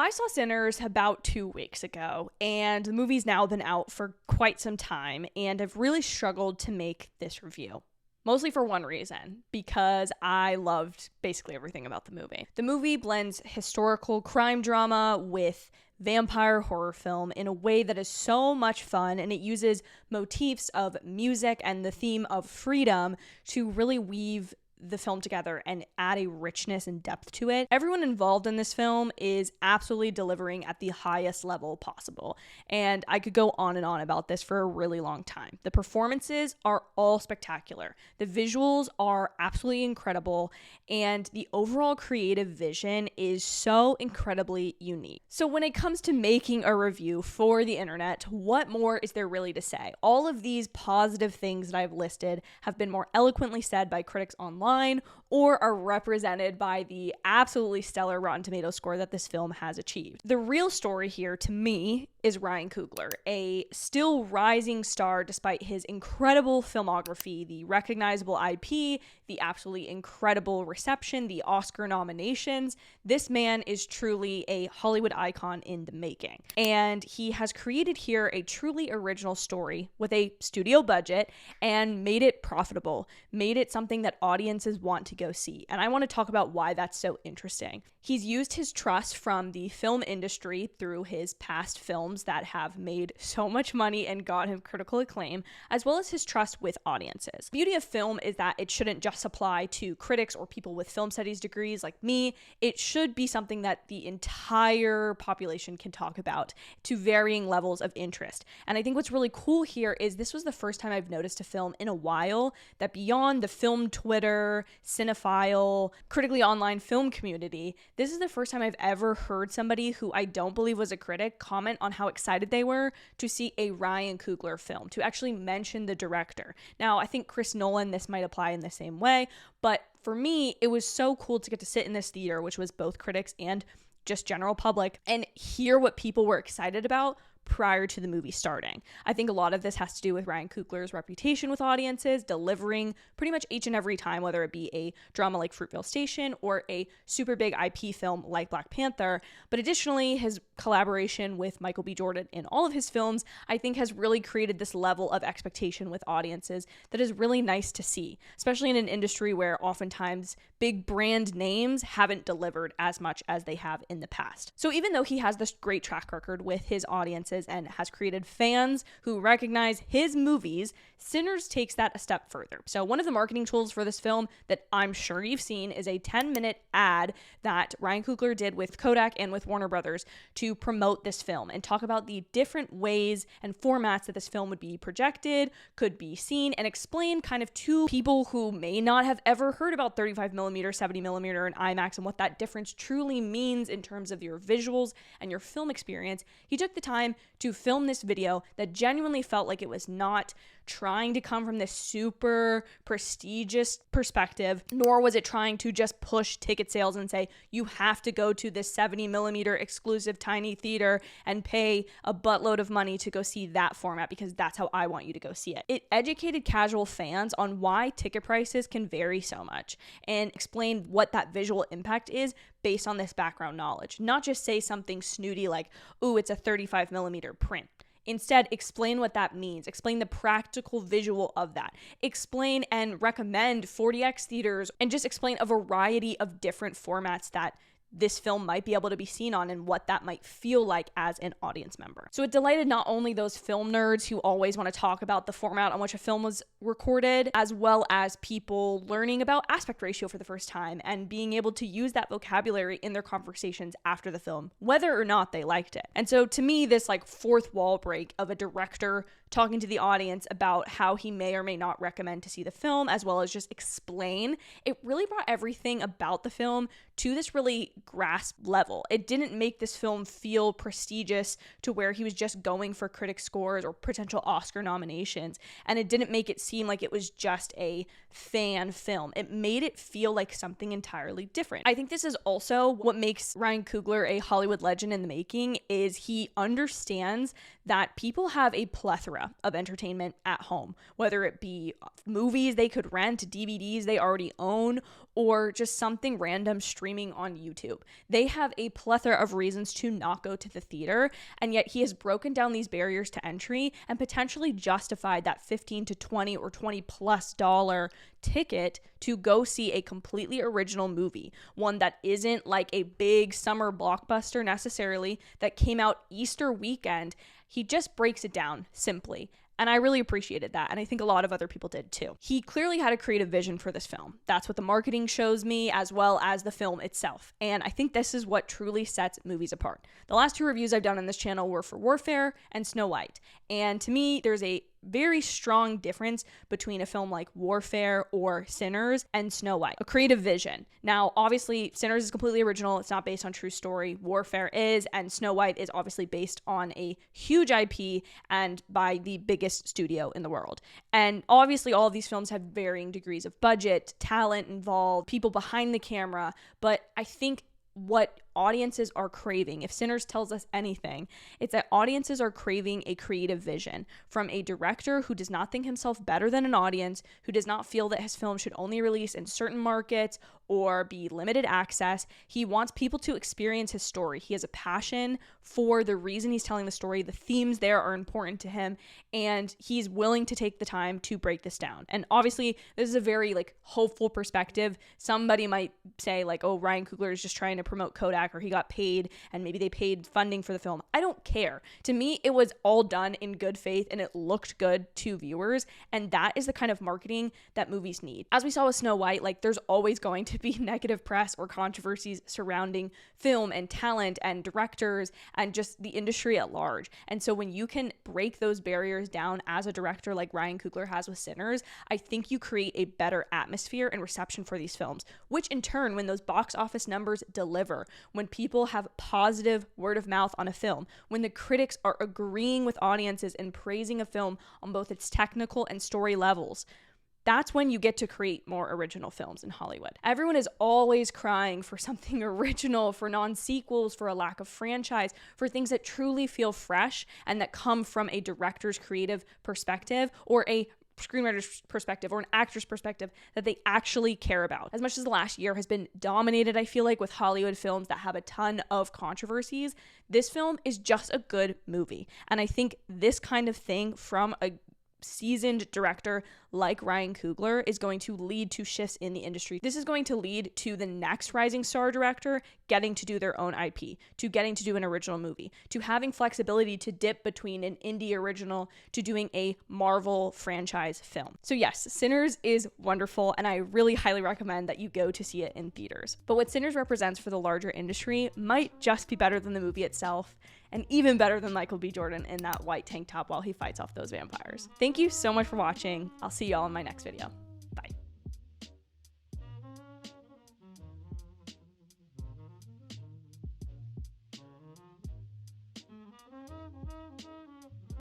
I saw Sinners about 2 weeks ago, and the movie's now been out for quite some time, and I've really struggled to make this review. Mostly for one reason, because I loved basically everything about the movie. The movie blends historical crime drama with vampire horror film in a way that is so much fun, and it uses motifs of music and the theme of freedom to really weave the film together and add a richness and depth to it. Everyone involved in this film is absolutely delivering at the highest level possible, and I could go on and on about this for a really long time. The performances are all spectacular. The visuals are absolutely incredible, and the overall creative vision is so incredibly unique. So when it comes to making a review for the internet, what more is there really to say? All of these positive things that I've listed have been more eloquently said by critics online or are represented by the absolutely stellar Rotten Tomatoes score that this film has achieved. The real story here, to me, is Ryan Coogler, a still rising star despite his incredible filmography, the recognizable IP, the absolutely incredible reception, the Oscar nominations. This man is truly a Hollywood icon in the making. And he has created here a truly original story with a studio budget and made it profitable, made it something that audiences want to go see. And I want to talk about why that's so interesting. He's used his trust from the film industry through his past films that have made so much money and got him critical acclaim, as well as his trust with audiences. The beauty of film is that it shouldn't just apply to critics or people with film studies degrees like me. It should be something that the entire population can talk about to varying levels of interest. And I think what's really cool here is this was the first time I've noticed a film in a while that beyond the film Twitter, cinephile, critically online film community, this is the first time I've ever heard somebody who I don't believe was a critic comment on how excited they were to see a Ryan Coogler film, to actually mention the director. Now, I think Chris Nolan, this might apply in the same way, but for me, it was so cool to get to sit in this theater, which was both critics and just general public, and hear what people were excited about prior to the movie starting. I think a lot of this has to do with Ryan Coogler's reputation with audiences, delivering pretty much each and every time, whether it be a drama like Fruitvale Station or a super big IP film like Black Panther. But additionally, his collaboration with Michael B. Jordan in all of his films, I think has really created this level of expectation with audiences that is really nice to see, especially in an industry where oftentimes big brand names haven't delivered as much as they have in the past. So even though he has this great track record with his audiences and has created fans who recognize his movies, Sinners takes that a step further. So one of the marketing tools for this film that I'm sure you've seen is a 10-minute ad that Ryan Coogler did with Kodak and with Warner Brothers to promote this film and talk about the different ways and formats that this film would be projected, could be seen, and explain kind of to people who may not have ever heard about 35mm, 70mm, and IMAX and what that difference truly means in terms of your visuals and your film experience. He took the time to film this video that genuinely felt like it was not trying to come from this super prestigious perspective, nor was it trying to just push ticket sales and say, you have to go to this 70mm exclusive tiny theater and pay a buttload of money to go see that format because that's how I want you to go see it. It educated casual fans on why ticket prices can vary so much and explained what that visual impact is based on this background knowledge. Not just say something snooty like, ooh, it's a 35mm print. Instead, explain what that means. Explain the practical visual of that. Explain and recommend 4DX theaters and just explain a variety of different formats that this film might be able to be seen on and what that might feel like as an audience member. So it delighted not only those film nerds who always want to talk about the format on which a film was recorded, as well as people learning about aspect ratio for the first time and being able to use that vocabulary in their conversations after the film, whether or not they liked it. And so to me, this like fourth wall break of a director talking to the audience about how he may or may not recommend to see the film, as well as just explain, it really brought everything about the film to this really grasp level. It didn't make this film feel prestigious to where he was just going for critic scores or potential Oscar nominations, and it didn't make it seem like it was just a fan film. It made it feel like something entirely different. I think this is also what makes Ryan Coogler a Hollywood legend in the making, is he understands that people have a plethora of entertainment at home, whether it be movies they could rent, DVDs they already own, or just something random streaming streaming on YouTube. They have a plethora of reasons to not go to the theater, and yet he has broken down these barriers to entry and potentially justified that $15 to $20 or $20+ ticket to go see a completely original movie, one that isn't like a big summer blockbuster necessarily that came out Easter weekend. He just breaks it down simply. And I really appreciated that. And I think a lot of other people did too. He clearly had a creative vision for this film. That's what the marketing shows me, as well as the film itself. And I think this is what truly sets movies apart. The last 2 reviews I've done on this channel were for Warfare and Snow White. And to me, there's a very strong difference between a film like Warfare or Sinners and Snow White. A creative vision. Now, obviously, Sinners is completely original. It's not based on true story. Warfare is, and Snow White is obviously based on a huge IP and by the biggest studio in the world. And obviously, all of these films have varying degrees of budget, talent involved, people behind the camera, but I think what audiences are craving, if Sinners tells us anything, it's that audiences are craving a creative vision from a director who does not think himself better than an audience, who does not feel that his film should only release in certain markets or be limited access. He wants people to experience his story. He has a passion for the reason he's telling the story. The themes there are important to him, and he's willing to take the time to break this down. And obviously, this is a very hopeful perspective. Somebody might say oh, Ryan Coogler is just trying to promote Kodak, or he got paid and maybe they paid funding for the film. I don't care. To me, it was all done in good faith and it looked good to viewers. And that is the kind of marketing that movies need. As we saw with Snow White, there's always going to be negative press or controversies surrounding film and talent and directors and just the industry at large. And so when you can break those barriers down as a director like Ryan Coogler has with Sinners, I think you create a better atmosphere and reception for these films, which in turn, when those box office numbers deliver, when people have positive word of mouth on a film, when the critics are agreeing with audiences and praising a film on both its technical and story levels, that's when you get to create more original films in Hollywood. Everyone is always crying for something original, for non-sequels, for a lack of franchise, for things that truly feel fresh and that come from a director's creative perspective or a screenwriter's perspective or an actor's perspective that they actually care about. As much as the last year has been dominated, I feel like, with Hollywood films that have a ton of controversies, this film is just a good movie. And I think this kind of thing from a seasoned director like Ryan Coogler is going to lead to shifts in the industry. This is going to lead to the next rising star director getting to do their own IP, to getting to do an original movie, to having flexibility to dip between an indie original to doing a Marvel franchise film. So yes, Sinners is wonderful, and I really highly recommend that you go to see it in theaters. But what Sinners represents for the larger industry might just be better than the movie itself, and even better than Michael B. Jordan in that white tank top while he fights off those vampires. Thank you so much for watching. I'll see y'all in my next video. Bye.